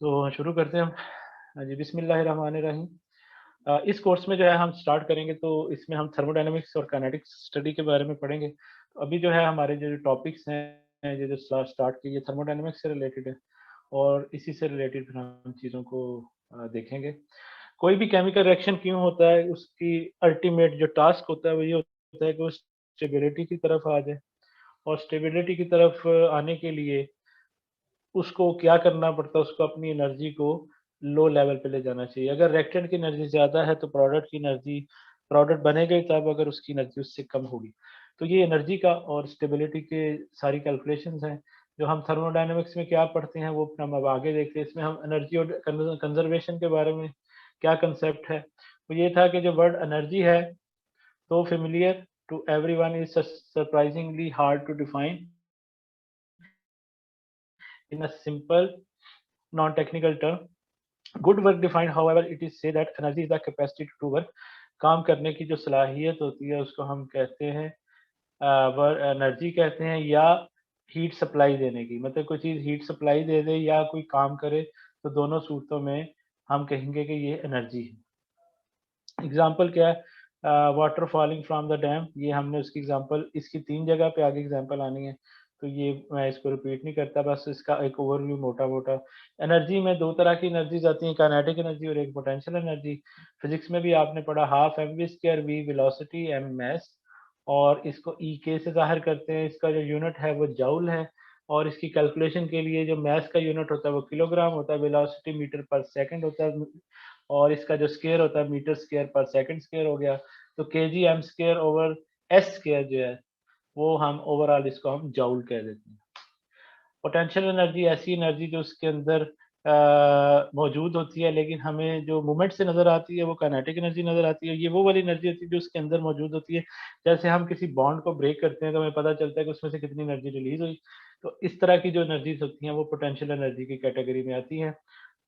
तो शुरू करते हैं हम। हाँ जी, बिस्मिल्लाहिर्रहमानिर्रहीम। इस कोर्स में जो है हम स्टार्ट करेंगे तो इसमें हम थर्मोडायनामिक्स और काइनेटिक्स स्टडी के बारे में पढ़ेंगे। तो अभी जो है हमारे जो टॉपिक्स हैं, ये जो स्टार्ट किए, ये थर्मोडायनामिक्स से रिलेटेड है और इसी से रिलेटेड फिर हम चीज़ों को देखेंगे। कोई भी केमिकल रिएक्शन क्यों होता है, उसकी अल्टीमेट जो टास्क होता है वो ये होता है कि वो स्टेबिलिटी की तरफ आ जाए और स्टेबिलिटी की तरफ आने के लिए उसको क्या करना पड़ता है, उसको अपनी एनर्जी को लो लेवल पे ले जाना चाहिए। अगर रिएक्टेंट की एनर्जी ज़्यादा है तो प्रोडक्ट बनेगा ही तब अगर उसकी एनर्जी उससे कम होगी। तो ये एनर्जी का और स्टेबिलिटी के सारी कैलकुलेशंस हैं, जो हम थर्मोडायनामिक्स में क्या पढ़ते हैं वो फिर हम अब आगे देखते हैं। इसमें हम एनर्जी और कंज़र्वेशन के बारे में क्या कांसेप्ट है, तो ये था कि जो वर्ड एनर्जी है, तो familiar to everyone is surprisingly hard to define in a simple non-technical term. Good work defined, however, it is say that energy is the capacity to do work. काम करने की जो सलाहियत होती है उसको हम कहते हैं एनर्जी कहते हैं, या हीट सप्लाई देने की, मतलब कोई चीज़ हीट सप्लाई दे दे या कोई काम करे, तो दोनों सूरतों में हम कहेंगे कि ये एनर्जी है। एग्जाम्पल क्या है, water falling from the dam, ये हमने उसकी एग्जांपल इसकी 3 जगह पे आगे एग्जांपल आनी है, तो ये मैं इसको रिपीट नहीं करता, बस इसका एक ओवरव्यू मोटा-मोटा। एनर्जी में 2 तरह की एनर्जीज़ आती हैं, काइनेटिक एनर्जी और एक पोटेंशियल एनर्जी। फिज़िक्स में भी आपने पढ़ा half MV square V velocity M mass, और इसको ईके से ज़ाहिर करते हैं। इसका जो यूनिट है वो जूल है और इसकी कैलकुलेशन के लिए जो मास का यूनिट होता है वो किलोग्राम होता है, वेलोसिटी मीटर पर सेकंड होता है और इसका जो स्क्वायर होता है मीटर स्क्वायर पर सेकंड स्क्वायर हो गया। तो KG M square over S square जो है वो हम ओवरऑल इसको हम जूल कह देते हैं। पोटेंशियल एनर्जी ऐसी एनर्जी जो उसके अंदर मौजूद होती है, लेकिन हमें जो मूवमेंट से नज़र आती है वो काइनेटिक एनर्जी नज़र आती है। ये वो वाली एनर्जी होती है जो उसके अंदर मौजूद होती है। जैसे हम किसी बॉन्ड को ब्रेक करते हैं तो हमें पता चलता है कि उसमें से कितनी एनर्जी रिलीज़ हुई। तो इस तरह की जो एनर्जीज़ होती हैं वो पोटेंशियल एनर्जी की कैटेगरी में आती हैं।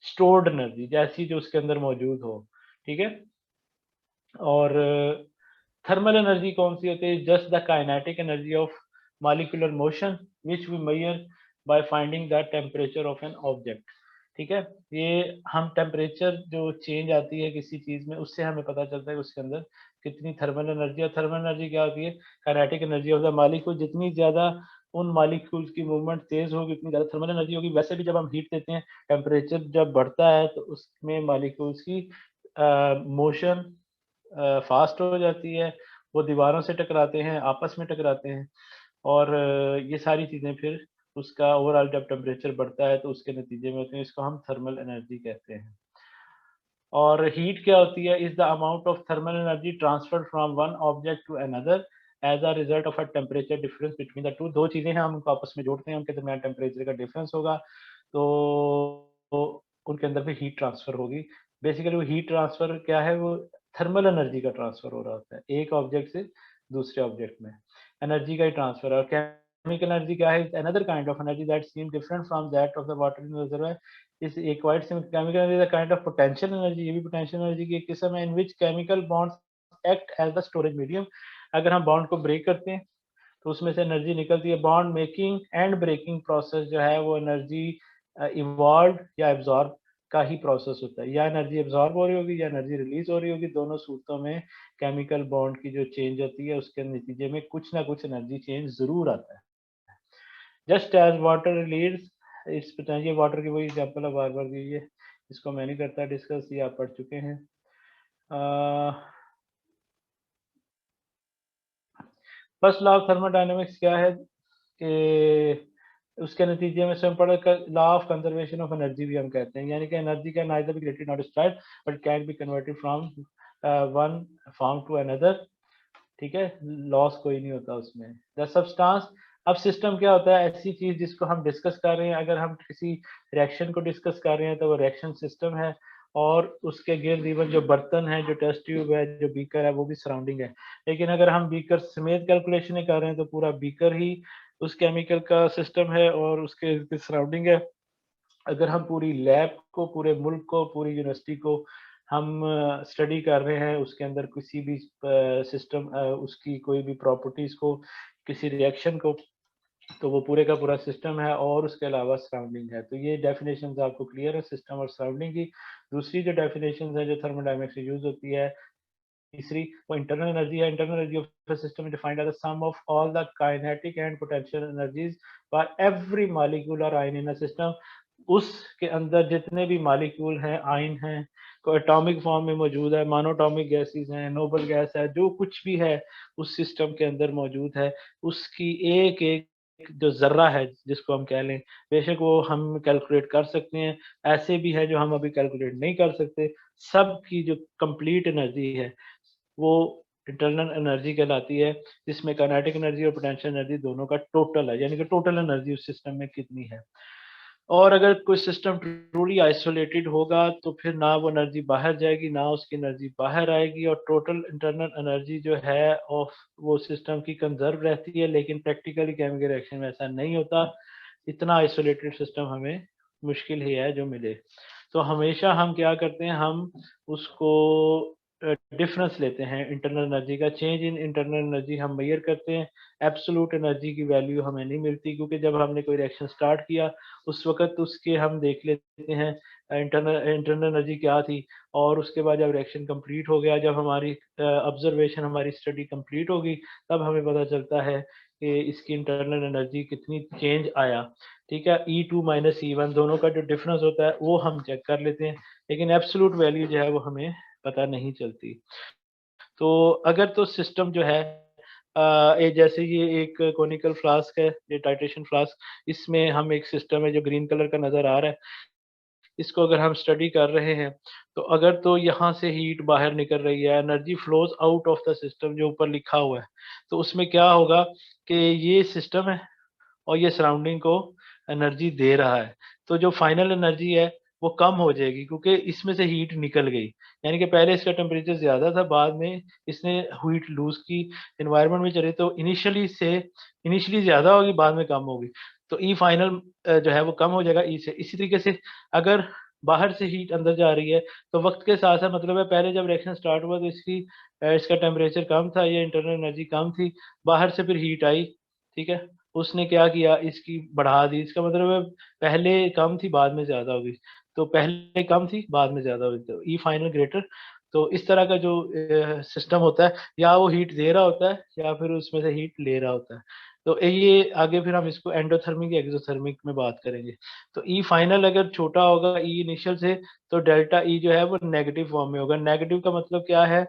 स्टोर्ड एनर्जी जैसी जो उसके अंदर मौजूद हो, ठीक है? और थर्मल एनर्जी कौन-सी होती है? Just the kinetic energy of molecular motion which we measure by finding the temperature of an object. ठीक है? ये हम टेम्परेचर जो चेंज आती है किसी चीज़ में, उससे हमें पता चलता है कि उसके अंदर कितनी थर्मल एनर्जी है। थर्मल एनर्जी क्या होती है? Kinetic energy of the molecule. जितनी ज़्यादा उन मॉलिक्यूल्स की मूवमेंट तेज़ होगी, उतनी ज़्यादा थर्मल एनर्जी होगी। वैसे भी जब हम हीट देते हैं, टेम्परेचर जब बढ़ता है तो उसमें मॉलिक्यूल्स की मोशन फ़ास्ट हो जाती है, वो दीवारों से टकराते हैं, आपस में टकराते हैं और ये सारी चीज़ें फिर उसका ओवरऑल जब टेम्परेचर बढ़ता है तो उसके नतीजे में होते हैं, इसको हम थर्मल एनर्जी कहते हैं। और हीट क्या होती है? Is the amount of thermal energy transferred from one object to another as a result of a temperature difference between the 2। 2 चीज़ें हैं, हम उनको आपस में जोड़ते हैं, उनके दरमियान टेम्परेचर का डिफरेंस होगा, तो उनके अंदर भी हीट ट्रांसफ़र होगी। बेसिकली वो हीट ट्रांसफ़र क्या है? वो थर्मल एनर्जी का ट्रांसफ़र हो रहा होता है, एक ऑब्जेक्ट से दूसरे ऑब्जेक्ट में, एनर्जी का ही ट्रांसफ़र है। और केमिकल एनर्जी क्या है? Another kind of energy that seem different from that of the water in reservoir. इस acquired chemical energy is a kind of potential energy. ये भी पोटेंशियल एनर्जी की एक किस्म है, in which chemical bonds act as the storage medium. अगर हम bond को ब्रेक करते हैं तो उसमें से एनर्जी निकलती है। Bond making and breaking process जो है वो एनर्जी इवॉल्व या एब्जॉर्ब का ही प्रोसेस होता है। या एनर्जी एब्जॉर्ब हो रही होगी या एनर्जी रिलीज हो रही होगी। दोनों सूरतों में केमिकल बॉन्ड की जो चेंज होती है उसके नतीजे में कुछ ना कुछ एनर्जी चेंज जरूर आता है। जस्ट एज वाटर रिलीज इस पोटेंशियल, वाटर की वही एग्जांपल है, बार बार दी है, इसको मैं नहीं करता डिस्कस, ये आप पढ़ चुके हैं। फर्स्ट लॉ ऑफ थर्मोडायनेमिक्स क्या है कि उसके नतीजे में स्वयं पढ़ा law of conservation of energy भी हम कहते हैं, यानी कि energy can neither be created not destroyed but can be converted from one form to another. ठीक है? लॉस कोई नहीं होता उसमें। द सब्सटेंस, अब सिस्टम क्या होता है? ऐसी चीज़ जिसको हम डिस्कस कर रहे हैं, अगर हम किसी रिएक्शन को डिस्कस कर रहे हैं तो वो रिएक्शन सिस्टम है और उसके गिर्द-गिर्द जो बर्तन है, जो टेस्ट ट्यूब है, जो बीकर है, वो भी सराउंडिंग है। लेकिन अगर हम बीकर समेत कैलकुलेशनें कर रहे हैं तो पूरा बीकर ही उस केमिकल का सिस्टम है और उसके इर्द-गिर्द सराउंडिंग है। अगर हम पूरी लैब को, पूरे मुल्क को, पूरी यूनिवर्सिटी को हम स्टडी कर रहे हैं, उसके अंदर किसी भी सिस्टम उसकी कोई भी प्रॉपर्टीज़ को, किसी रिएक्शन को तो वो पूरे का पूरा सिस्टम है और उसके अलावा सराउंडिंग है। तो ये डेफिनेशंस आपको क्लियर है सिस्टम और सराउंडिंग की। दूसरी जो डेफिनेशंस है जो थर्मोडायनेमिक्स में यूज़ होती है, तीसरी वो इंटरनल एनर्जी है। Internal energy of the system is defined as the sum of all the kinetic and potential energies for every molecule और आयन इन अ सिस्टम। उसके अंदर जितने भी मॉलिक्यूल हैं, आयन हैं, को एटॉमिक फॉर्म में मौजूद है, मोनोटॉमिक गैसेस हैं, नोबल गैस है, जो कुछ भी है उस सिस्टम के अंदर मौजूद है, उसकी एक एक जो जर्रा है जिसको हम कह लें, बेशक वो हम कैलकुलेट कर सकते हैं, ऐसे भी है जो हम अभी कैलकुलेट नहीं कर सकते। सब की जो कंप्लीट एनर्जी है वो इंटरनल एनर्जी कहलाती है, जिसमें काइनेटिक एनर्जी और पोटेंशियल एनर्जी दोनों का टोटल है, यानी कि टोटल एनर्जी उस सिस्टम में कितनी है। और अगर कोई सिस्टम ट्रूली आइसोलेटेड होगा तो फिर ना वो एनर्जी बाहर जाएगी, ना उसकी एनर्जी बाहर आएगी, और टोटल इंटरनल एनर्जी जो है ऑफ वो सिस्टम की कंजर्व रहती है। लेकिन प्रैक्टिकली केमिकल रिएक्शन में ऐसा नहीं होता। इतना आइसोलेटेड सिस्टम हमें मुश्किल ही है जो मिले। तो हमेशा हम क्या करते हैं, हम उसको डिफरेंस लेते हैं इंटरनल एनर्जी का। चेंज इन इंटरनल एनर्जी हम मेजर करते हैं। एब्सोल्यूट एनर्जी की वैल्यू हमें नहीं मिलती, क्योंकि जब हमने कोई रिएक्शन स्टार्ट किया उस वक़्त उसके हम देख लेते हैं इंटरनल इंटरनल एनर्जी क्या थी, और उसके बाद जब रिएक्शन कंप्लीट हो गया, जब हमारी ऑब्जर्वेशन, हमारी स्टडी कंप्लीट होगी, तब हमें पता चलता है कि इसकी इंटरनल एनर्जी कितनी चेंज आया। ठीक है? E2 माइनस E1 दोनों का जो डिफरेंस होता है वो हम चेक कर लेते हैं, लेकिन एब्सोल्यूट वैल्यू जो है वो हमें पता नहीं चलती। तो अगर तो सिस्टम जो है ये जैसे ये एक कोनिकल फ्लास्क है, ये टाइटेशन फ्लास्क, इसमें हम एक सिस्टम है जो ग्रीन कलर का नज़र आ रहा है। इसको अगर हम स्टडी कर रहे हैं, तो अगर तो यहाँ से हीट बाहर निकल रही है, energy flows out of the system जो ऊपर लिखा हुआ है, तो उसमें क्या होगा कि ये सिस्टम है और ये सराउंडिंग को एनर्जी दे रहा है। तो जो फाइनल एनर्जी है वो कम हो जाएगी, क्योंकि इसमें से हीट निकल गई। यानी कि पहले इसका टेम्परेचर ज़्यादा था, बाद में इसने हीट लूज़ की, एनवायरनमेंट में चले तो इनिशियली ज़्यादा होगी, बाद में कम होगी। तो ई फाइनल जो है वो कम हो जाएगा ई से। इसी तरीके से अगर बाहर से हीट अंदर जा रही है, तो वक़्त के साथ-साथ, मतलब है पहले जब रिएक्शन स्टार्ट हुआ तो इसका टेम्परेचर कम था, ये इंटरनल एनर्जी कम थी, बाहर से फिर हीट आई, ठीक है? उसने क्या किया, इसकी बढ़ा दी। इसका मतलब है पहले कम थी, बाद में ज़्यादा हो गई। तो पहले कम थी, बाद में ज़्यादा हो गई, तो ई फाइनल ग्रेटर। तो इस तरह का जो सिस्टम होता है, या वो हीट दे रहा होता है या फिर उसमें से हीट ले रहा होता है। तो ये आगे फिर हम इसको एंडोथर्मिक या एक्सोथर्मिक में बात करेंगे। तो ई फाइनल अगर छोटा होगा ई इनिशियल से, तो डेल्टा ई जो है वो नेगेटिव फॉर्म में होगा। नेगेटिव का मतलब क्या है?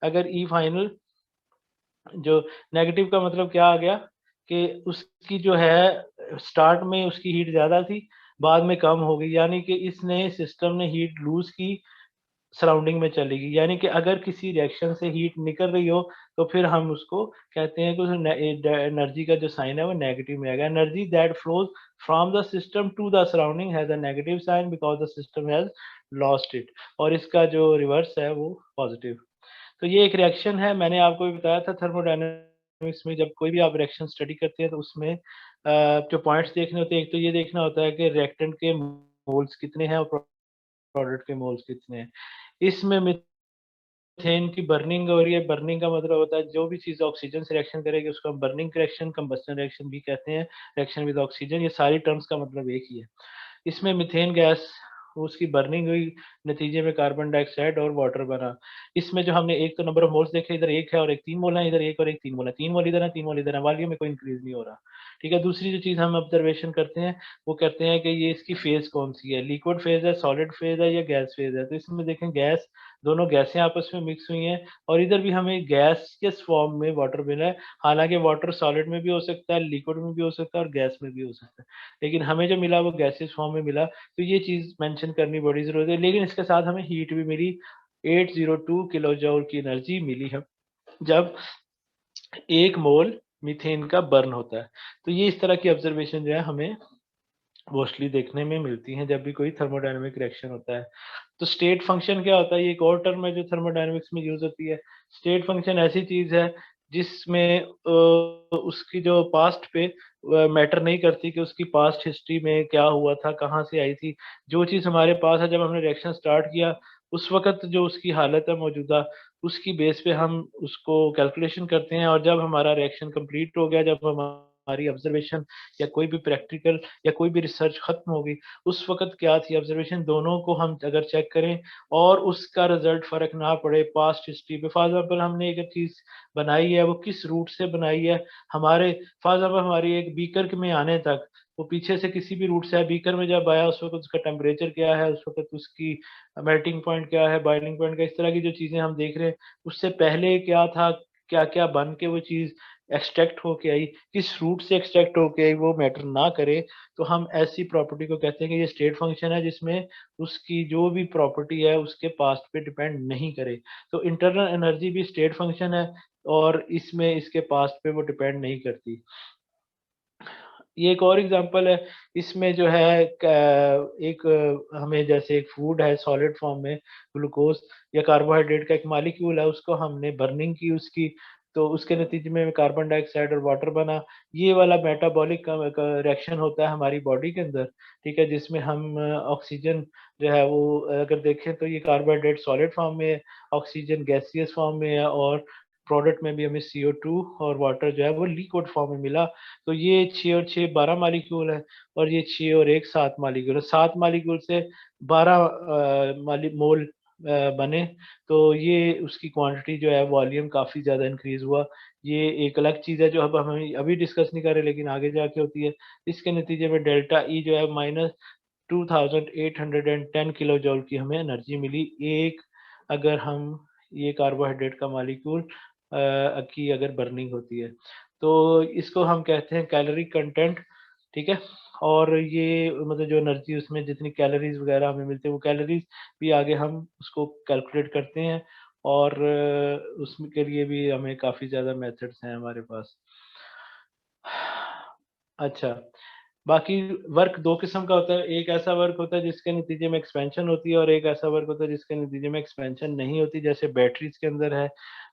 अगर ई फाइनल जो नेगेटिव का मतलब क्या आ गया कि उसकी जो है स्टार्ट में उसकी हीट ज़्यादा थी, बाद में कम हो गई, यानी कि इसने सिस्टम ने हीट लूज़ की, सराउंडिंग में चली गई। यानी कि अगर किसी रिएक्शन से हीट निकल रही हो, तो फिर हम उसको कहते हैं कि उस एनर्जी का जो साइन है वो नेगेटिव में आएगा। Energy that flows from the system to the surrounding has a negative sign because the system has lost it, और इसका जो रिवर्स है वो पॉजिटिव। तो ये एक रिएक्शन है, मैंने आपको भी बताया था थर्मोडायनामिक्स में जब कोई भी आप रिएक्शन स्टडी करते हैं तो उसमें जो पॉइंट्स देखने होते हैं, एक तो ये देखना होता है कि रिएक्टेंट के मोल्स कितने हैं और प्रोडक्ट के मोल्स कितने हैं। इसमें मीथेन की बर्निंग हो रही है, बर्निंग का मतलब होता है जो भी चीज़ ऑक्सीजन से रिएक्शन करेगी उसको हम बर्निंग रिएक्शन, कंबस्टन रिएक्शन भी कहते हैं, रिएक्शन विद ऑक्सीजन, ये सारी टर्म्स का मतलब एक ही है। इसमें मीथेन गैस उसकी बर्निंग हुई, नतीजे में कार्बन डाइऑक्साइड और वाटर बना। इसमें जो हमने एक तो नंबर ऑफ मोल्स देखे, इधर 1 है और एक 3 मोल है, इधर 1 और एक 3 मोल है। 3 मोल इधर है, 3 मोल इधर है, वॉल्यूम में कोई इंक्रीज़ नहीं हो रहा। ठीक है? दूसरी जो चीज़ हम ऑब्जर्वेशन करते हैं, वो कहते हैं कि ये इसकी फ़ेज़ कौन-सी है, लिक्विड फ़ेज़ है, सॉलिड फ़ेज़ है या गैस फ़ेज़ है। तो इसमें देखें गैस, दोनों गैसें आपस में मिक्स हुई हैं, और इधर भी हमें गैसियस फ़ॉर्म में वाटर मिला है। हालाँकि वाटर सॉलिड में भी हो सकता है, लिक्विड में भी हो सकता है और गैस में भी हो सकता है। लेकिन हमें जो मिला वो गैसियस फ़ॉर्म में मिला। तो ये चीज़ मेंशन करनी बड़ी ज़रूरत है, लेकिन इसके साथ हमें हीट भी मिली, 802 किलो जूल की एनर्जी मिली है, जब 1 मोल मीथेन का बर्न होता है। तो ये इस तरह की ऑब्जर्वेशन जो है हमें मोस्टली देखने में मिलती हैं जब भी कोई थर्मोडायनामिक रिएक्शन होता है। तो स्टेट फंक्शन क्या होता है? ये एक और टर्म है जो थर्मोडायनामिक्स में यूज़ होती है। स्टेट फंक्शन ऐसी चीज़ है जिसमें उसकी जो पास्ट पे मैटर नहीं करती कि उसकी पास्ट हिस्ट्री में क्या हुआ था, कहाँ से आई थी। जो चीज़ हमारे पास है, जब हमने रिएक्शन स्टार्ट किया, उस वक़्त जो उसकी हालत है मौजूदा, उसकी बेस पे हम उसको कैलकुलेशन करते हैं, और जब हमारा रिएक्शन कंप्लीट हो गया, जब हमारी ऑब्जर्वेशन या कोई भी प्रैक्टिकल या कोई भी रिसर्च खत्म होगी, उस वक़्त क्या थी ऑब्जर्वेशन, दोनों को हम अगर चेक करें और उसका रिज़ल्ट फ़र्क ना पड़े पास्ट हिस्ट्री पे, फॉर एग्ज़ाम्पल हमने एक चीज़ बनाई है, वो किस रूट से बनाई है, हमारे फॉर एग्ज़ाम्पल हमारी एक बीकर में आने तक, वो पीछे से किसी भी रूट से है, बीकर में जब आया उस वक़्त उसका टेम्परेचर क्या है, उस वक़्त उसकी मेल्टिंग पॉइंट क्या है, बॉइलिंग पॉइंट क्या है, इस तरह की जो चीज़ें हम देख रहे हैं, उससे पहले क्या था, क्या-क्या बन के वो चीज़ एक्सट्रैक्ट होके आई, किस रूट से एक्सट्रैक्ट होके आई, वो मैटर ना करे, तो हम ऐसी प्रॉपर्टी को कहते हैं कि ये स्टेट फंक्शन है जिसमें उसकी जो भी प्रॉपर्टी है उसके पास्ट पे डिपेंड नहीं करे। तो इंटरनल एनर्जी भी स्टेट फंक्शन है और इसमें इसके पास्ट पे वो डिपेंड नहीं करती। ये एक और एग्जांपल है, इसमें जो है एक हमें जैसे एक फूड है सॉलिड फॉर्म में ग्लूकोज या कार्बोहाइड्रेट का एक मॉलिक्यूल है, उसको हमने बर्निंग की उसकी, तो उसके नतीजे में कार्बन डाइऑक्साइड और वाटर बना। ये वाला मेटाबॉलिक रिएक्शन होता है हमारी बॉडी के अंदर, ठीक है, जिसमें हम ऑक्सीजन जो है वो अगर देखें तो ये कार्बोहाइड्रेट सॉलिड फॉर्म में है, ऑक्सीजन गैसियस फॉर्म में है और प्रोडक्ट में भी हमें CO2 और वाटर जो है वो लिक्विड फॉर्म में मिला। तो ये 6 और 6 12 मॉलिक्यूल है और ये 6 और 1 7 मॉलिक्यूल है। 7 मॉलिक्यूल से 12 मोल बने, तो ये उसकी क्वांटिटी जो है वॉल्यूम काफ़ी ज़्यादा इंक्रीज़ हुआ। ये एक अलग चीज़ है जो अब हम अभी डिस्कस नहीं कर रहे लेकिन आगे जाके होती है। इसके नतीजे में डेल्टा ई जो है माइनस 2810 किलो जूल की हमें एनर्जी मिली। एक अगर हम ये कार्बोहाइड्रेट का मॉलिक्यूल की अगर बर्निंग होती है, तो इसको हम कहते हैं कैलोरी कंटेंट, ठीक है? और ये मतलब जो एनर्जी उसमें जितनी कैलोरीज़ वगैरह हमें मिलती है, वो कैलोरीज़ भी आगे हम उसको कैलकुलेट करते हैं और उसमें के लिए भी हमें काफ़ी ज़्यादा मेथड्स हैं हमारे पास। अच्छा, बाकी वर्क 2 किस्म का होता है, एक ऐसा वर्क होता है जिसके नतीजे में एक्सपेंशन होती है और एक ऐसा वर्क होता है जिसके नतीजे में एक्सपेंशन नहीं होती, जैसे बैटरीज़ के अंदर है,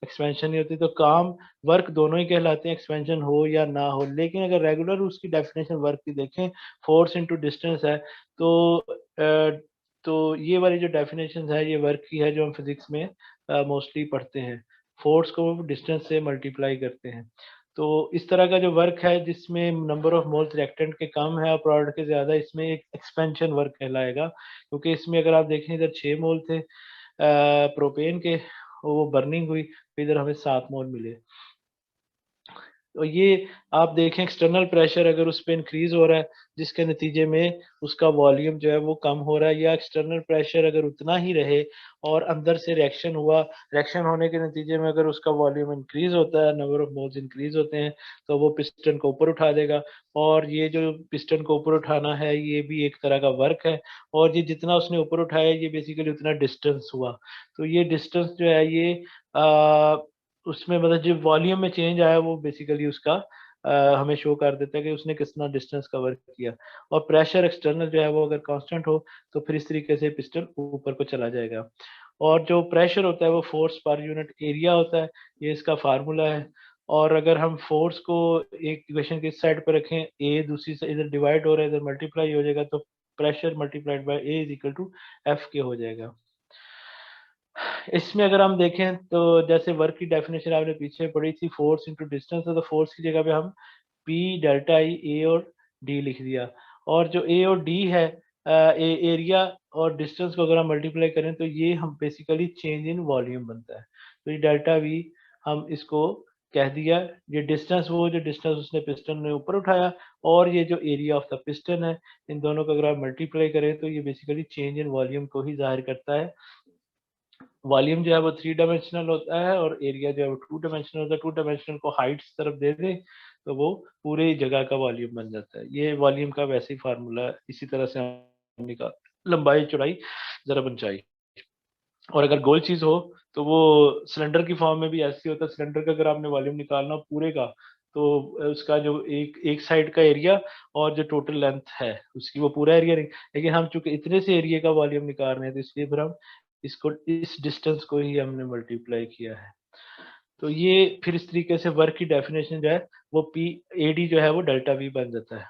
एक्सपेंशन नहीं होती, तो काम वर्क दोनों ही कहलाते हैं, एक्सपेंशन हो या ना हो। लेकिन अगर रेगुलर उसकी डेफिनेशन वर्क की देखें, फोर्स इंटू डिस्टेंस है, तो ये वाली जो डेफिनेशंस है, ये वर्क की है जो हम फिज़िक्स में मोस्टली पढ़ते हैं। फोर्स को डिस्टेंस से मल्टीप्लाई करते हैं। तो इस तरह का जो वर्क है जिसमें नंबर ऑफ मोल्स रिएक्टेंट के कम है और प्रोडक्ट के ज़्यादा, इसमें एक एक्सपेंशन वर्क कहलाएगा। क्योंकि इसमें अगर आप देखें इधर 6 मोल थे प्रोपेन के, वो बर्निंग हुई, तो इधर हमें 7 मोल मिले। तो ये आप देखें एक्सटर्नल प्रेशर अगर उस पे इंक्रीज़ हो रहा है, जिसके नतीजे में उसका वॉल्यूम जो है वो कम हो रहा है, या एक्सटर्नल प्रेशर अगर उतना ही रहे और अंदर से रिएक्शन हुआ, रिएक्शन होने के नतीजे में अगर उसका वॉल्यूम इंक्रीज़ होता है, नंबर ऑफ मोल्स इंक्रीज़ होते हैं, तो वो पिस्टन को ऊपर उठा देगा और ये जो पिस्टन को ऊपर उठाना है, ये भी एक तरह का वर्क है और ये जितना उसने ऊपर उठाया, ये बेसिकली उतना डिस्टेंस हुआ। तो ये डिस्टेंस जो है ये अ, उसमें मतलब जो वॉल्यूम में चेंज आया वो बेसिकली उसका हमें शो कर देता है कि उसने कितना डिस्टेंस कवर किया और प्रेशर एक्सटर्नल जो है वो अगर कांस्टेंट हो तो फिर इस तरीके से पिस्टन ऊपर को चला जाएगा और जो प्रेशर होता है वो फोर्स पर यूनिट एरिया होता है, ये इसका फार्मूला है। और अगर हम फोर्स को एक इक्वेशन की इस साइड पर रखें, ए दूसरी साइड इधर डिवाइड हो रहा है, इधर मल्टीप्लाई हो जाएगा, तो pressure multiplied by A is equal to F के हो जाएगा। इसमें अगर हम देखें तो जैसे वर्क की डेफिनेशन आपने पीछे पढ़ी थी, फोर्स इंटू डिस्टेंस, तो फोर्स की जगह पे हम पी डेल्टा ई ए और डी लिख दिया और जो ए और डी है एरिया और डिस्टेंस को अगर हम मल्टीप्लाई करें तो ये हम बेसिकली चेंज इन वॉल्यूम बनता है। तो ये डेल्टा वी हम इसको कह दिया, ये डिस्टेंस वो जो डिस्टेंस उसने पिस्टन ने ऊपर उठाया और ये जो एरिया ऑफ द पिस्टन है, इन दोनों को अगर आप मल्टीप्लाई करें तो ये बेसिकली चेंज इन वॉल्यूम को ही जाहिर करता है। वॉल्यूम जो है वो 3 डायमेंशनल होता है और एरिया जो है वो 2 डायमेंशनल होता है। 2 डायमेंशनल को हाइट्स तरफ दे दें, तो वो पूरे जगह का वॉल्यूम बन जाता है। ये वॉल्यूम का वैसे ही फ़ॉर्मूला इसी तरह से हम निकाल लंबाई, चौड़ाई, ज़रब ऊँचाई। और अगर गोल चीज़ हो, तो वो सिलेंडर की फ़ॉर्म में भी ऐसे ही होता है। सिलेंडर का अगर आपने वॉल्यूम निकालना हो पूरे का, तो उसका जो एक एक साइड का एरिया और जो टोटल लेंथ है, उसकी वो पूरा एरिया नहीं, लेकिन हम चूँकि इतने से एरिया का वॉल्यूम निकाल रहे हैं, तो इसलिए फिर हम इसको इस डिस्टेंस को ही हमने मल्टीप्लाई किया है। तो ये फिर इस तरीके से वर्क की डेफिनिशन जो है, वो पी एडी जो है वो डेल्टा वी बन जाता है।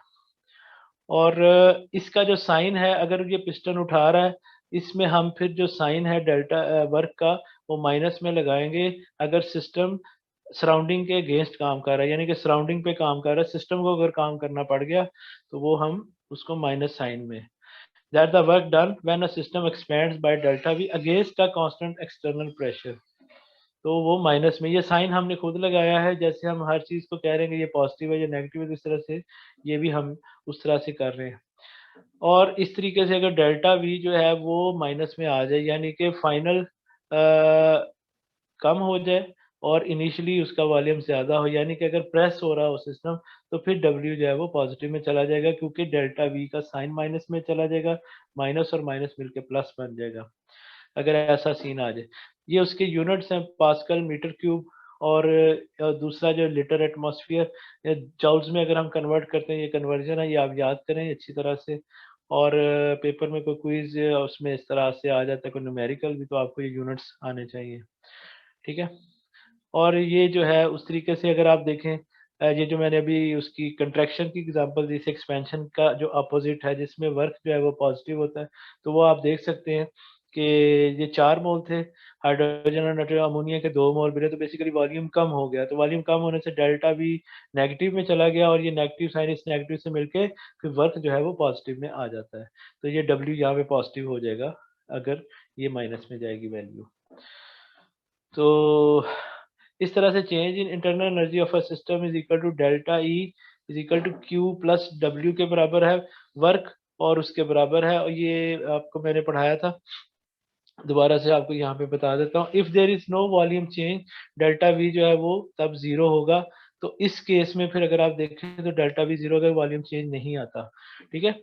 और इसका जो साइन है, अगर ये पिस्टन उठा रहा है, इसमें हम फिर जो साइन है डेल्टा वर्क का, वो माइनस में लगाएँगे अगर सिस्टम सराउंडिंग के अगेंस्ट काम कर रहा है, यानी कि सराउंडिंग पे काम कर रहा है, सिस्टम को अगर काम करना पड़ गया तो वो हम उसको माइनस साइन में, that the work done when a system expends by delta we against a constant external pressure, तो वो माइनस में, ये साइन हमने खुद लगाया है, जैसे हम हर चीज को कह रहे हैं कि ये पॉजिटिव है या नेगेटिव है, तो इस तरह से ये भी हम उस तरह से कर रहे हैं। और इस तरीके से अगर डेल्टा वी जो है वो माइनस में आ जाए, यानी कि फाइनल कम हो जाए और इनिशियली उसका वॉल्यूम ज़्यादा हो, यानी कि अगर प्रेस हो रहा हो सिस्टम, तो फिर डब्ल्यू जो है वो पॉजिटिव में चला जाएगा, क्योंकि डेल्टा वी का साइन माइनस में चला जाएगा, माइनस और माइनस मिलके प्लस बन जाएगा, अगर ऐसा सीन आ जाए। ये उसके यूनिट्स हैं, पास्कल, मीटर क्यूब, और दूसरा जो लीटर एटमॉस्फेयर या जॉल्स में अगर हम कन्वर्ट करते हैं, ये कन्वर्जन है, ये आप याद करें अच्छी तरह से। और पेपर में कोई क्विज उसमें इस तरह से आ जाता है, कोई न्यूमेरिकल भी, तो आपको ये यूनिट्स आने चाहिए, ठीक है। और ये जो है उस तरीके से अगर आप देखें, ये जो मैंने अभी उसकी कंट्रैक्शन की एग्जांपल दी, एक्सपेंशन का जो अपोजिट है जिसमें वर्क जो है वो पॉजिटिव होता है, तो वो आप देख सकते हैं कि ये 4 मोल थे, हाइड्रोजन और नाइट्रोजन अमोनिया के 2 मोल मिले, तो बेसिकली वॉल्यूम कम हो गया, तो वॉल्यूम कम होने से डेल्टा भी नेगेटिव में चला गया, और ये नेगेटिव साइन इस नेगेटिव से मिलके फिर वर्क जो है वो पॉजिटिव में आ जाता है, तो ये डब्ल्यू यहाँ पे पॉजिटिव हो जाएगा अगर ये माइनस में जाएगी वैल्यू। तो इस तरह से change in internal energy of a system is equal to delta E is equal to Q plus W के बराबर है वर्क, और उसके बराबर है, और ये आपको मैंने पढ़ाया था, दोबारा से आपको यहाँ पे बता देता हूँ। If there is no volume change, delta V जो है वो तब जीरो होगा, तो इस केस में फिर अगर आप देखें तो डेल्टा वी जीरो अगर वॉल्यूम चेंज नहीं आता, ठीक है।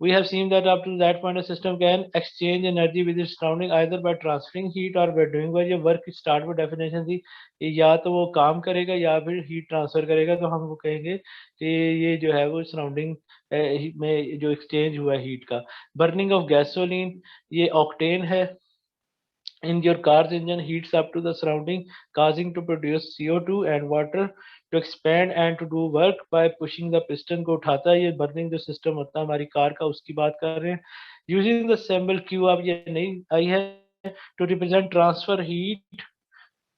We have seen that up to that point a system can exchange energy with its surrounding either by transferring heat or by doing work। ये वर्क की स्टार्ट में definition थी, ये या तो वो काम करेगा या फिर हीट ट्रांसफर करेगा, तो हम वो कहेंगे कि ये जो है वो सराउंडिंग में जो एक्सचेंज हुआ हीट का। बर्निंग ऑफ गैसोलीन, ये ऑक्टेन है, in your car's engine heats up to the surrounding, causing to produce CO2 and water to expand and to do work by pushing the piston को उठाता है, ये burning जो system होता है हमारी कार का, उसकी बात कर रहे हैं। यूजिंग द सिंबल क्यू, अब ये नहीं आई है, टू रिप्रेजेंट ट्रांसफर हीट,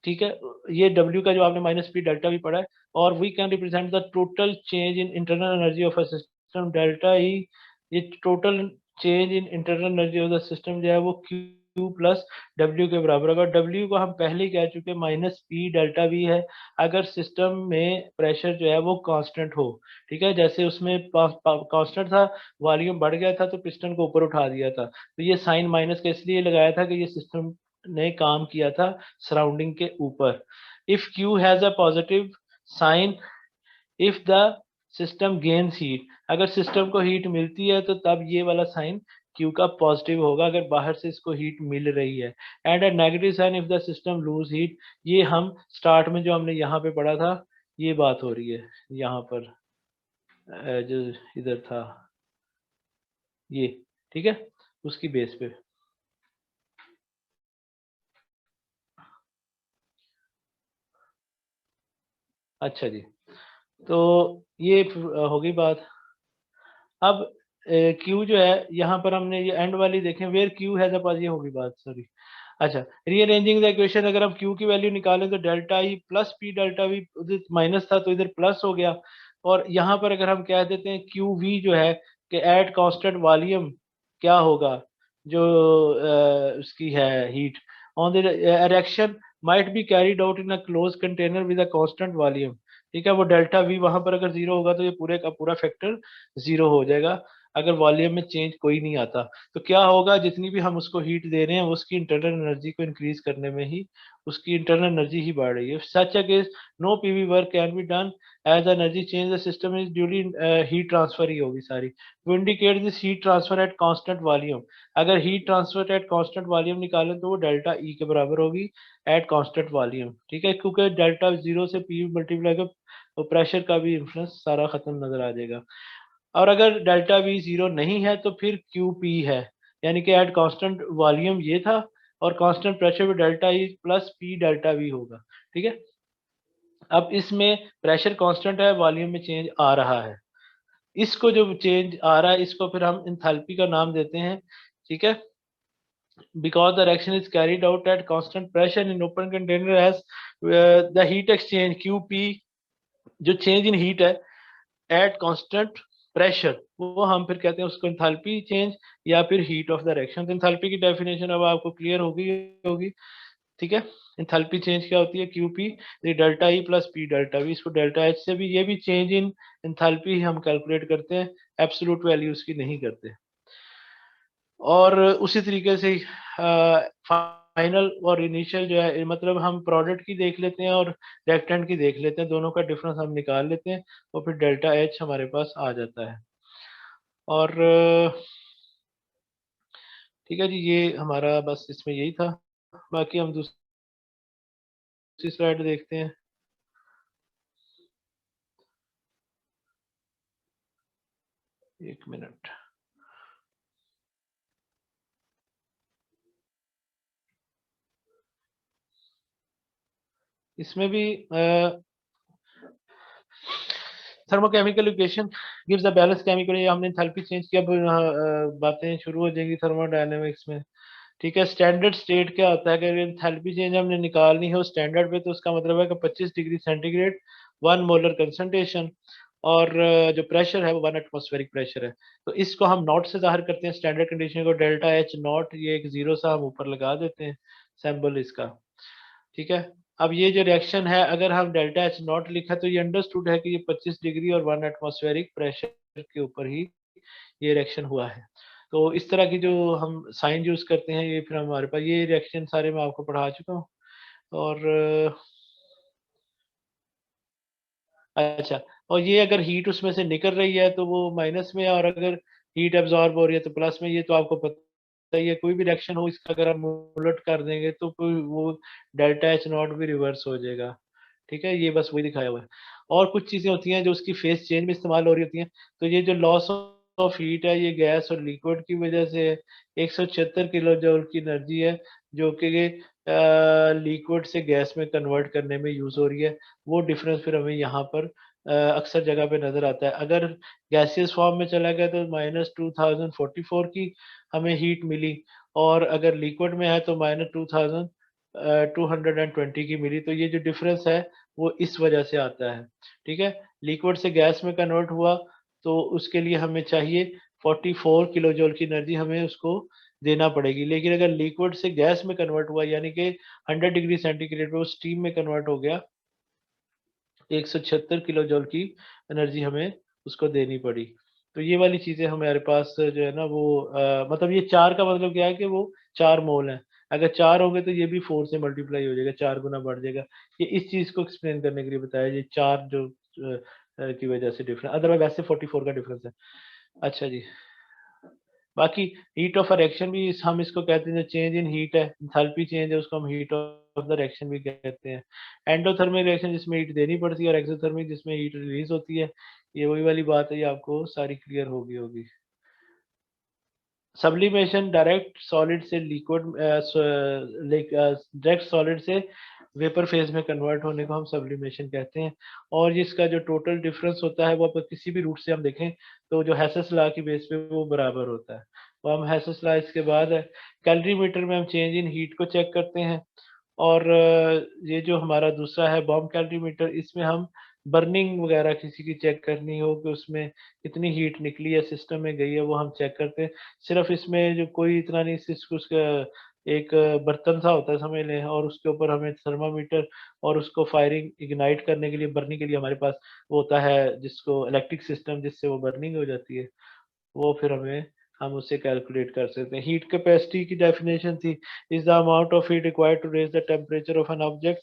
ठीक है। ये डब्ल्यू का जो आपने माइनस पी डेल्टा भी पढ़ा है, और we can represent the total change in internal energy of a system delta E, ये total change in internal energy of the system जो है वो क्यू प्लस डब्ल्यू के बराबर होगा। डब्ल्यू को हम पहले ही कह चुके, माइनस पी डेल्टा वी है अगर सिस्टम में प्रेशर जो है वो कांस्टेंट हो, ठीक है। जैसे उसमें कांस्टेंट था, वॉल्यूम बढ़ गया था तो पिस्टन को ऊपर उठा दिया था, तो ये साइन माइनस का इसलिए लगाया था कि ये सिस्टम ने काम किया था सराउंडिंग के ऊपर। If Q has a positive sign if the system gains heat, अगर सिस्टम को हीट मिलती है तो तब ये वाला साइन क्यू का पॉजिटिव होगा, अगर बाहर से इसको हीट मिल रही है। And a negative sign if the system lose heat, ये हम स्टार्ट में जो हमने यहाँ पे पढ़ा था ये बात हो रही है यहाँ पर, जो इधर था ये, ठीक है, उसकी बेस पे। अच्छा जी, तो ये हो गई बात। अब क्यू जो है यहाँ पर हमने ये एंड वाली देखें, वेयर क्यू हैज अ पास, ये होगी बात, सॉरी। अच्छा, रीअरेंजिंग द इक्वेशन, अगर हम क्यू की वैल्यू निकालें तो delta E plus P delta we, उधर माइनस था तो इधर प्लस हो गया, और यहाँ पर अगर हम कह देते हैं क्यू वी जो है कि एट कांस्टेंट वॉल्यूम क्या होगा, जो उसकी है heat on the erection might be carried out in a close container with a constant volume, ठीक है। वो डेल्टा वी वहां पर अगर जीरो होगा तो ये पूरे का पूरा फैक्टर जीरो हो जाएगा, अगर वॉल्यूम में चेंज कोई नहीं आता। तो क्या होगा, जितनी भी हम उसको हीट दे रहे हैं उसकी इंटरनल एनर्जी को इंक्रीज करने में ही उसकी इंटरनल एनर्जी ही बढ़ रही है। Such a case no PV work can be done as energy change the system is duly, heat transfer ही होगी सारी, to indicate this heat transfer at constant volume. अगर heat transfer at constant volume निकालें तो वो delta E के बराबर होगी एट कांस्टेंट वॉल्यूम, ठीक है, क्योंकि डेल्टा जीरो से पी मल्टीप्लाई का तो प्रेशर का भी इन्फ्लुएंस सारा खत्म नजर आ जाएगा। और अगर डेल्टा वी जीरो नहीं है तो फिर क्यू पी है, यानी कि एट कांस्टेंट वॉल्यूम ये था और कांस्टेंट प्रेशर पे delta E plus P delta we होगा, ठीक है। अब इसमें प्रेशर कांस्टेंट है, वॉल्यूम में चेंज आ रहा है, इसको जो चेंज आ रहा है इसको फिर हम इंथैल्पी का नाम देते हैं, ठीक है। because the reaction is carried out at constant pressure in open container as the heat exchange QP, जो चेंज इन हीट है एट कांस्टेंट प्रेशर, वो हम फिर कहते हैं उसको एंथैल्पी चेंज या फिर हीट ऑफ द रिएक्शन। तो एंथैल्पी की डेफिनेशन अब आपको क्लियर होगी होगी ठीक है। एंथैल्पी चेंज क्या होती है, QP delta E plus P delta we, इसको डेल्टा एच से भी ये भी चेंज इन एंथैल्पी हम कैलकुलेट करते हैं, एब्सोल्यूट वैल्यूज की नहीं करते। और उसी तरीके से फाइनल और इनिशियल जो है, मतलब हम प्रोडक्ट की देख लेते हैं और रिएक्टेंट की देख लेते हैं, दोनों का डिफरेंस हम निकाल लेते हैं और फिर डेल्टा एच हमारे पास आ जाता है। और ठीक है जी, ये हमारा बस इसमें यही था। बाकी हम दूसरी स्लाइड देखते हैं। एक मिनट। इसमें भी thermochemical equation gives the balance chemical, ये हमने एंथैल्पी चेंज किया, बातें शुरू हो जाएंगी थर्मोडायनेमिक्स में। ठीक है, स्टैंडर्ड स्टेट क्या होता है, अगर एंथैल्पी चेंज हमने निकालनी है स्टैंडर्ड पे, तो उसका मतलब है कि 25 डिग्री सेंटीग्रेड 1 मोलर कंसंट्रेशन, और जो प्रेशर है वो 1 एटमॉस्फेरिक प्रेशर है। तो इसको हम नॉट से जाहिर करते हैं, स्टैंडर्ड कंडीशन को डेल्टा एच नॉट, ये एक जीरो सा हम ऊपर लगा देते हैं सैम्बल इसका। ठीक है, अब ये जो रिएक्शन है, अगर हम डेल्टा एच नॉट लिखा तो ये अंडरस्टूड है कि ये 25 डिग्री और 1 एटमॉस्फेरिक प्रेशर के ऊपर ही ये रिएक्शन हुआ है। तो इस तरह की जो हम साइन यूज करते हैं, ये फिर हमारे पास ये रिएक्शन सारे मैं आपको पढ़ा चुका हूँ। और अच्छा, और ये अगर हीट उसमें से निकल रही है तो वो माइनस में है, और अगर हीट एब्जॉर्ब हो रही है तो प्लस में। ये तो आपको पता ही है, कोई भी रिएक्शन हो इसका अगर हम उलट कर देंगे तो कोई वो डेल्टा एच नॉट भी रिवर्स हो जाएगा। ठीक है, ये बस वही दिखाया हुआ है। और कुछ चीजें होती हैं जो उसकी फेस चेंज में इस्तेमाल हो रही होती हैं। तो ये जो लॉस ऑफ हीट है, ये गैस और लिक्विड की वजह से 176 किलो जूल की एनर्जी है, जो कि लिक्विड से गैस में कन्वर्ट करने में यूज हो रही है। वो डिफरेंस फिर हमें यहाँ पर अक्सर जगह पे नजर आता है। अगर गैसियस फॉर्म में चला गया तो -2044 की हमें हीट मिली, और अगर लिक्विड में है तो -2220 की मिली। तो ये जो डिफरेंस है वो इस वजह से आता है। ठीक है, लिक्विड से गैस में कन्वर्ट हुआ तो उसके लिए हमें चाहिए 44 किलो जूल की एनर्जी, हमें उसको देना पड़ेगी। लेकिन अगर लिक्विड से गैस में कन्वर्ट हुआ, यानी कि 100 डिग्री सेंटीग्रेड पे वो स्टीम में कन्वर्ट हो गया, 176 किलो जूल की एनर्जी हमें उसको देनी पड़ी। तो ये वाली चीजें हमारे पास जो है ना वो मतलब ये 4 का मतलब क्या है कि वो 4 मोल है। अगर 4 होंगे तो ये भी 4 से मल्टीप्लाई हो जाएगा, 4 गुना बढ़ जाएगा। ये इस चीज को एक्सप्लेन करने के लिए बताया, ये 4 जो की वजह से डिफरेंस, अदरवाइज वैसे 44 का डिफरेंस है। अच्छा जी, बाकी हीट ऑफ अ रिएक्शन भी हम इसको कहते हैं, जो चेंज इन हीट है, एंथैल्पी चेंज है, उसको हम हीट ऑफ द रिएक्शन भी कहते हैं। एंडोथर्मिक रिएक्शन जिसमें हीट देनी पड़ती है, और एक्सोथर्मिक जिसमें हीट रिलीज होती है। ये वही वाली बात है, ये आपको सारी क्लियर होगी होगी। सब्लिमेशन डायरेक्ट सॉलिड से लिक्विड, डायरेक्ट सॉलिड से वेपर फेज में कन्वर्ट होने को हम सब्लिमेशन कहते हैं। और इसका जो टोटल डिफरेंस होता है वो आप किसी भी रूट से हम देखें तो जो हेसेस लॉ की बेस पे वो बराबर होता है। तो हम हेसेस लॉ इसके बाद है, कैलोरीमीटर में हम चेंज इन हीट को चेक करते हैं। और ये जो हमारा दूसरा है बॉम्ब कैलोरीमीटर, इसमें हम बर्निंग वगैरह किसी की चेक करनी हो कि उसमें कितनी हीट निकली है, सिस्टम में गई है, वो हम चेक करते हैं। सिर्फ इसमें जो कोई इतना नहीं, सिर्फ उसका एक बर्तन सा होता है समझ लें, और उसके ऊपर हमें थर्मामीटर, और उसको फायरिंग इग्नाइट करने के लिए, बर्निंग के लिए हमारे पास वो होता है जिसको इलेक्ट्रिक सिस्टम, जिससे वो बर्निंग हो जाती है। वो फिर हम उससे कैलकुलेट कर सकते हैं। हीट कैपेसिटी की डेफिनेशन थी, is the amount of heat required to raise the temperature of an object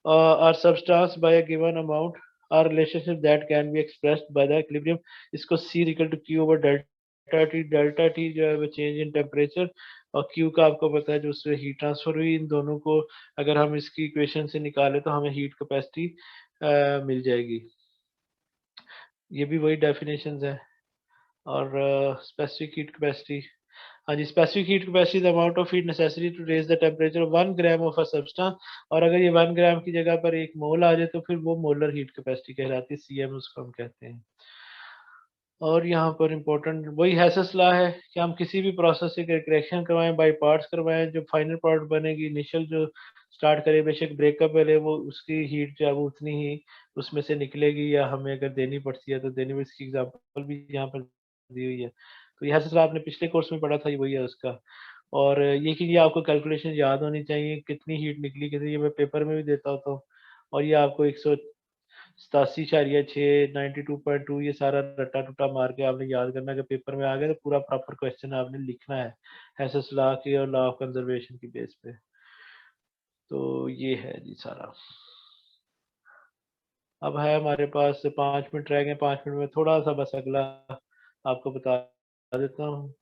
or substance by a given amount, a relationship that can be expressed by the equilibrium। इसको C equal to Q over delta T जो है वो change in temperature, और Q का आपको पता है जो उससे हीट ट्रांसफर हुई। इन दोनों को अगर हम इसकी इक्वेशन से निकालें तो हमें हीट कैपेसिटी मिल जाएगी। ये भी वही डेफिनेशंस है। और स्पेसिफिक हीट कैपेसिटी, हाँ जी, specific heat capacity the amount of heat necessary to raise the temperature 1 gram of a substance. और अगर ये 1 ग्राम की जगह पर 1 मोल आ जाए तो फिर वो मोलर हीट कैपेसिटी कहलाती है, सीएम उसको हम कहते हैं। और यहाँ पर इम्पोर्टेंट वही हैसेस लॉ है कि हम किसी भी प्रोसेस से रिएक्शन करवाएं, बाई पार्ट्स करवाएं, जो फाइनल प्रोडक्ट बनेगी, इनिशियल जो स्टार्ट करे, बेशक ब्रेकअप पहले वो उसकी हीट जो है वो उतनी ही उसमें से निकलेगी, या हमें अगर देनी पड़ती है तो देनी पड़ती, इसकी एग्जाम्पल भी यहाँ पर दी हुई है। तो यह हैसेस लॉ आपने पिछले कोर्स में पढ़ा था, ये वही है उसका। और ये कि ये आपको कैलकुलेशन याद होनी चाहिए, कितनी हीट निकली कितनी, ये मैं पेपर में भी देता होता हूँ। और ये आपको 187.6 92.2 ये सारा रट्टा टुट्टा मार के आपने याद करना है कि पेपर में आ गया तो पूरा प्रॉपर क्वेश्चन आपने लिखना है हैसेस लॉ की और लॉ ऑफ कंजर्वेशन की बेस पे। तो ये है जी सारा। अब है हमारे पास 5 मिनट रह गए, 5 मिनट में थोड़ा सा बस अगला आपको बता देता हूँ।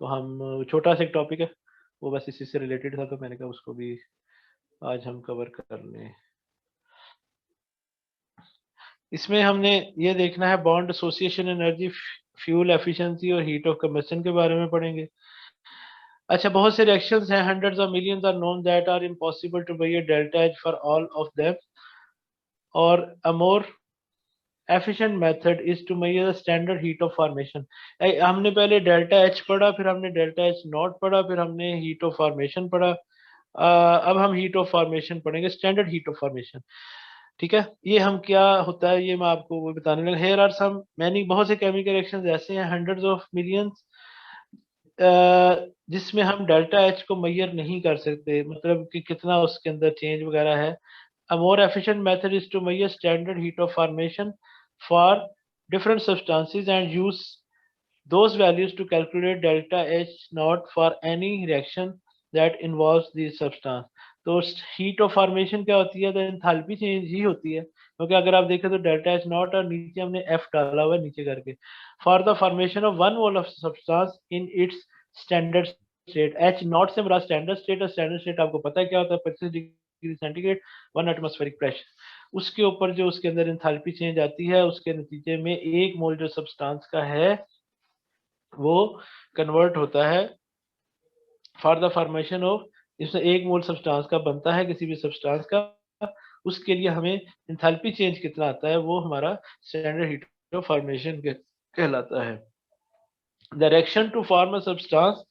तो हम छोटा सा एक टॉपिक है, वो बस इसी से रिलेटेड था, तो मैंने कहा उसको भी आज हम कवर कर लें। इसमें हमने ये देखना है bond association, energy, fuel efficiency और हीट ऑफ कंबशन के बारे में पढ़ेंगे। अच्छा, बहुत से रिएक्शंस हैं, hundreds of millions are known that are impossible to measure delta H for all of them, और a more efficient method is to measure the standard heat of formation। हमने पहले डेल्टा एच पढ़ा, फिर हमने delta H not पढ़ा, फिर हमने heat of formation पढ़ा। अब हम हीट ऑफ फॉर्मेशन पढ़ेंगे, स्टैंडर्ड हीट ऑफ फॉर्मेशन। ठीक है, ये हम क्या होता है ये मैं आपको वो बताने लगा। हेयर आर सम मैनी, बहुत से केमिकल रिएक्शंस ऐसे हैं, हंड्रेड्स ऑफ मिलियंस, जिसमें हम डेल्टा एच को मेजर नहीं कर सकते, मतलब कि कितना उसके अंदर चेंज वगैरह है। A more efficient method is to measure standard heat of formation for different substances and use those values to calculate delta H naught for any reaction that involves these substance। तो heat of formation क्या होती है, तो enthalpy change ही होती है, क्योंकि अगर आप देखें तो डेल्टा एच नॉट और नीचे हमने एफ डाला हुआ है नीचे करके, for the formation of one mole of substance in its standard state. H not से हमारा स्टैंडर्ड स्टेट, और स्टैंडर्ड स्टेट आपको पता है क्या होता है, 25 डिग्री सेंटीग्रेड, 1 एटमॉस्फेरिक प्रेशर। उसके ऊपर जो उसके अंदर एंथैल्पी चेंज आती है, उसके नतीजे में एक मोल जो सब्सटेंस का है वो कन्वर्ट होता है फॉर द फॉर्मेशन ऑफ, इसमें एक मोल सब्सटेंस का बनता है किसी भी सब्सटेंस का, उसके लिए हमें एंथैल्पी चेंज कितना आता है वो हमारा स्टैंडर्ड हीट ऑफ फॉर्मेशन कहलाता है। Direction to form a substance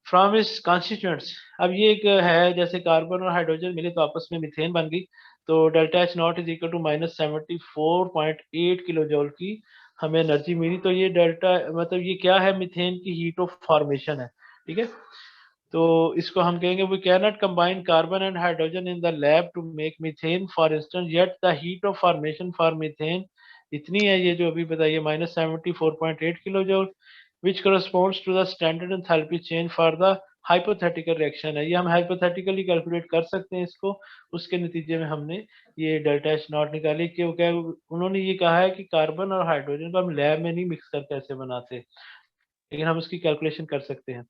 from its constituents. अब ये एक है, जैसे कार्बन और हाइड्रोजन मिले तो आपस में मीथेन बन गई, तो delta H not is equal to -74.8 kilo joule की हमें एनर्जी मिली। तो ये डेल्टा मतलब ये क्या है, मीथेन की हीट ऑफ फॉर्मेशन है। ठीक है, तो इसको हम कहेंगे we can not combine carbon and hydrogen in the lab to make methane for instance, yet the heat of formation for methane इतनी है, ये जो अभी बताइए -74.8 kilo joule, which corresponds to the standard enthalpy change for the hypothetical reaction है। ये हम hypothetically calculate कर सकते हैं इसको, उसके नतीजे में हमने ये डेल्टा एच नॉट निकाली। कि क्या उन्होंने ये कहा है कि कार्बन और हाइड्रोजन को हम लैब में नहीं मिक्स करके ऐसे बनाते, लेकिन हम उसकी कैलकुलेशन कर सकते हैं।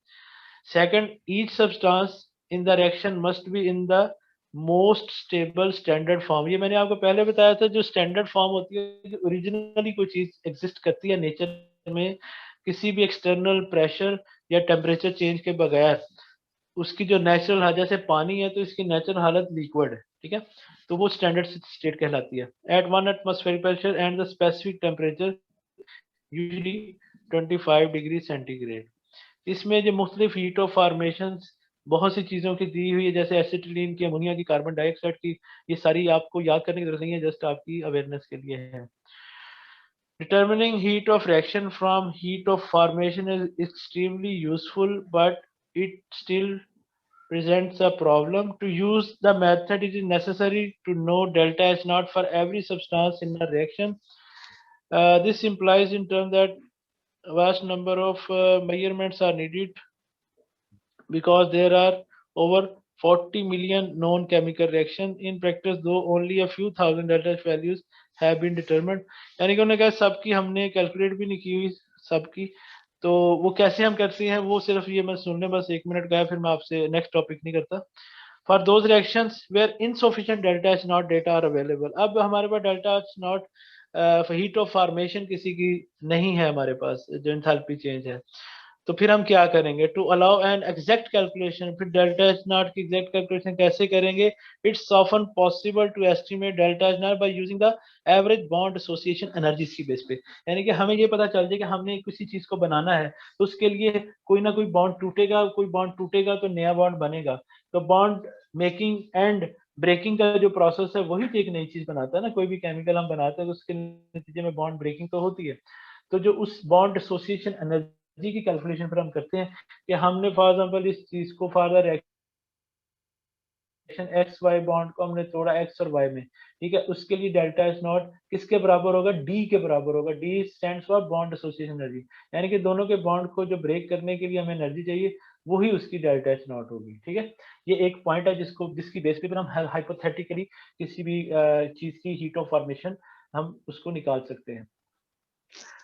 Second, each substance in the reaction must be in the most stable standard form. ये मैंने आपको पहले बताया था, जो स्टैंडर्ड फॉर्म होती है, ओरिजिनली कोई चीज एग्जिस्ट करती है नेचर में किसी भी एक्सटर्नल प्रेशर या टेम्परेचर चेंज के बगैर, उसकी जो नेचुरल हालत, जैसे पानी है तो इसकी नेचुरल हालत लिक्विड है। ठीक है, तो वो स्टैंडर्ड स्टेट कहलाती है। At 1 atmospheric pressure and the specific temperature usually 25 degree centigrade. इसमें जो मुख्तलिफ हीट ऑफ फॉर्मेशन बहुत सी चीज़ों की दी हुई है, जैसे एसिटिलीन की, अमोनिया की, कार्बन डाइऑक्साइड की, ये सारी आपको याद करने की जरूरत नहीं है, जस्ट आपकी अवेयरनेस के लिए है। Determining heat of reaction from heat of formation is extremely useful, but it still presents a problem. To use the method, it is necessary to know delta H naught for every substance in a reaction. This implies in turn that a vast number of measurements are needed, because there are over 40 million known chemical reactions. In practice, though only a few thousand delta H values have been determined। यानी कि उन्होंने कहा सबकी हमने calculate भी नहीं की हुई सबकी, तो वो कैसे हम करते हैं वो सिर्फ ये मैं सुनने बस 1 मिनट का है, फिर मैं आपसे नेक्स्ट टॉपिक नहीं करता। For those reactions where insufficient delta H naught data are available. अब हमारे पास delta H naught heat of formation किसी की नहीं है हमारे पास, जो एंथैल्पी चेंज है, तो फिर हम क्या करेंगे? To allow an exact calculation, फिर डेल्टा एच नॉट की एग्जैक्ट कैलकुलेशन कैसे करेंगे? It's often possible to estimate delta H not by using the average bond association energies की बेस पे। यानी कि हमें ये पता चल जाए कि हमने किसी चीज को बनाना है, तो उसके लिए कोई ना कोई बॉन्ड टूटेगा, कोई बॉन्ड टूटेगा तो नया बॉन्ड बनेगा। तो बॉन्ड मेकिंग एंड ब्रेकिंग का जो प्रोसेस है वही तो एक नई चीज बनाता है ना। कोई भी केमिकल हम बनाते हैं तो उसके नतीजे में बॉन्ड ब्रेकिंग तो होती है। तो जो उस बॉन्ड एसोसिएशन एनर्जी की कैलकुलेशन फिर हम करते हैं कि हमने फॉर एग्जांपल इस चीज को for the reaction X Y bond को हमने तोड़ा एक्स और वाई में, ठीक है। उसके लिए डेल्टा एच नॉट किसके बराबर होगा? डी के बराबर होगा। D stands for bond association energy, यानी कि दोनों के बॉन्ड को जो ब्रेक करने के लिए हमें एनर्जी चाहिए वही उसकी डेल्टा एच नॉट होगी, ठीक है। ये एक पॉइंट है जिसकी बेस पे फिर हम हाइपोथेटिकली किसी भी चीज की हीट ऑफ फॉर्मेशन हम उसको निकाल सकते हैं।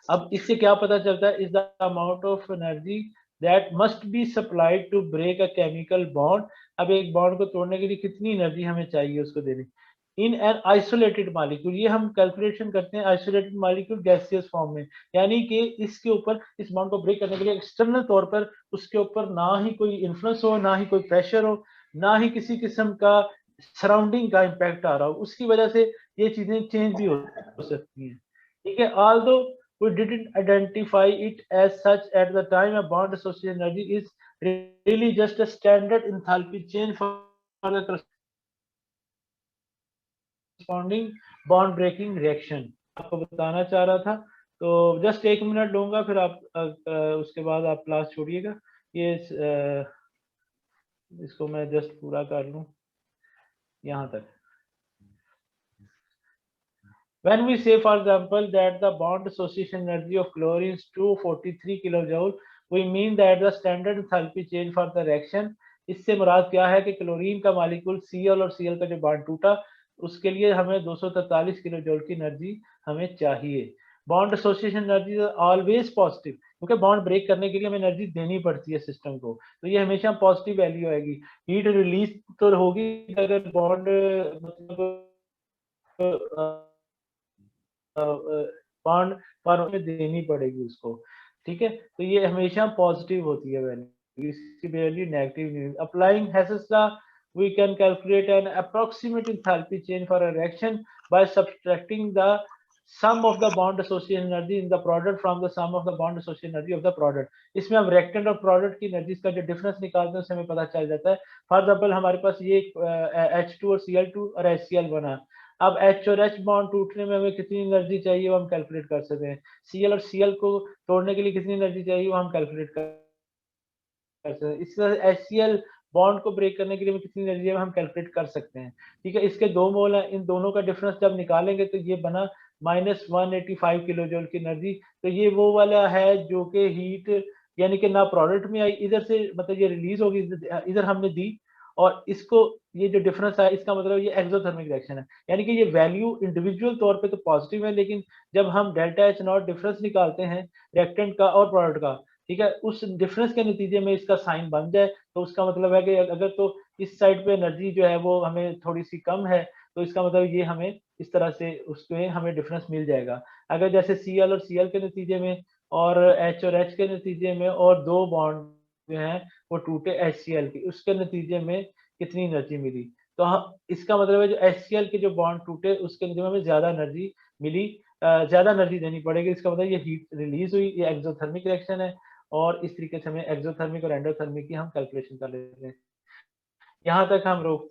अब इससे क्या पता चलता है? Is the amount of energy that must be supplied to break a chemical bond. अब एक बॉन्ड को तोड़ने के लिए कितनी एनर्जी हमें चाहिए उसको देने इन एन आइसोलेटेड मॉलिक्यूल। ये हम कैलकुलेशन करते हैं आइसोलेटेड मॉलिक्यूल गैसियस फॉर्म में, यानी कि इसके ऊपर इस बॉन्ड को ब्रेक करने के लिए एक्सटर्नल तौर पर उसके ऊपर ना ही कोई इन्फ्लुएंस हो, ना ही कोई प्रेशर हो, ना ही किसी किस्म का सराउंडिंग का इम्पैक्ट आ रहा हो। उसकी वजह से ये चीजें चेंज भी हो सकती हैं, ठीक है। Although we didn't identify it as such at the time, a bond associated energy is really just a standard enthalpy change for the corresponding bond breaking reaction। आपको बताना चाह रहा था। तो जस्ट 1 मिनट लूंगा, फिर आप उसके बाद आप क्लास छोड़िएगा। ये इसको मैं जस्ट पूरा कर लूं यहाँ तक। When we say, for example, that the bond association energy of chlorine is 243 kilojoule, we mean that the standard enthalpy change for the reaction। इससे मुराद क्या है कि क्लोरीन का मॉलिक्यूल Cl और Cl का जो बॉन्ड टूटा उसके लिए हमें 243 किलो जूल की एनर्जी हमें चाहिए। Bond association energy always positive, क्योंकि बॉन्ड ब्रेक करने के लिए हमें एनर्जी देनी पड़ती है सिस्टम को, तो ये हमेशा पॉजिटिव वैल्यू आएगी। हीट रिलीज तो होगी अगर बॉन्ड मतलब बॉन्ड पर में देनी पड़ेगी उसको, ठीक है। तो ये हमेशा पॉजिटिव होती है वैल्यू, इसकी वैल्यू नेगेटिव नहीं। Applying Hess's law we can calculate an approximate enthalpy change for a reaction by subtracting the sum of the bond association energy in the product from the sum of the bond association energy of the product। इसमें हम reactant और product की energies का जो difference निकालते हैं उससे हमें पता चल जाता है। फॉर एग्जाम्पल हमारे पास ये H2 और Cl2 और HCl बना। अब H और H बॉन्ड टूटने में हमें कितनी एनर्जी चाहिए वो हम कैलकुलेट कर सकते हैं। Cl और Cl को तोड़ने के लिए कितनी एनर्जी चाहिए वो हम कैलकुलेट कर सकते हैं। इसी तरह HCl बॉन्ड को ब्रेक करने के लिए कितनी एनर्जी है हम कैलकुलेट कर सकते हैं, ठीक है। इसके 2 मोल हैं, इन दोनों का डिफरेंस जब निकालेंगे तो ये बना -185 किलो जूल की एनर्जी। तो ये वो वाला है जो कि हीट यानी कि ना प्रोडक्ट में आई इधर से, मतलब ये रिलीज होगी इधर हमने दी, और इसको ये जो डिफरेंस है इसका मतलब ये एक्सोथर्मिक रिएक्शन है। यानी कि ये वैल्यू इंडिविजुअल तौर पे तो पॉजिटिव है, लेकिन जब हम डेल्टा एच नॉट डिफरेंस निकालते हैं रिएक्टेंट का और प्रोडक्ट का, ठीक है, उस डिफरेंस के नतीजे में इसका साइन बन जाए तो उसका मतलब है कि अगर तो इस साइड पे एनर्जी जो है वो हमें थोड़ी सी कम है, तो इसका मतलब ये हमें इस तरह से उसमें हमें डिफरेंस मिल जाएगा। अगर जैसे Cl और Cl के नतीजे में और H और H के नतीजे में और 2 बॉन्ड जो हैं वो टूटे HCl की, उसके नतीजे में कितनी एनर्जी मिली। तो हम इसका मतलब है जो HCl के जो बॉन्ड टूटे उसके नतीजे में हमें ज्यादा एनर्जी मिली, ज्यादा एनर्जी देनी पड़ेगी। इसका मतलब ये हीट रिलीज हुई, ये एक्सोथर्मिक रिएक्शन है। और इस तरीके से हमें एक्सोथर्मिक और एंडोथर्मिक की हम कैलकुलेशन कर लेते हैं। यहाँ तक हम रोक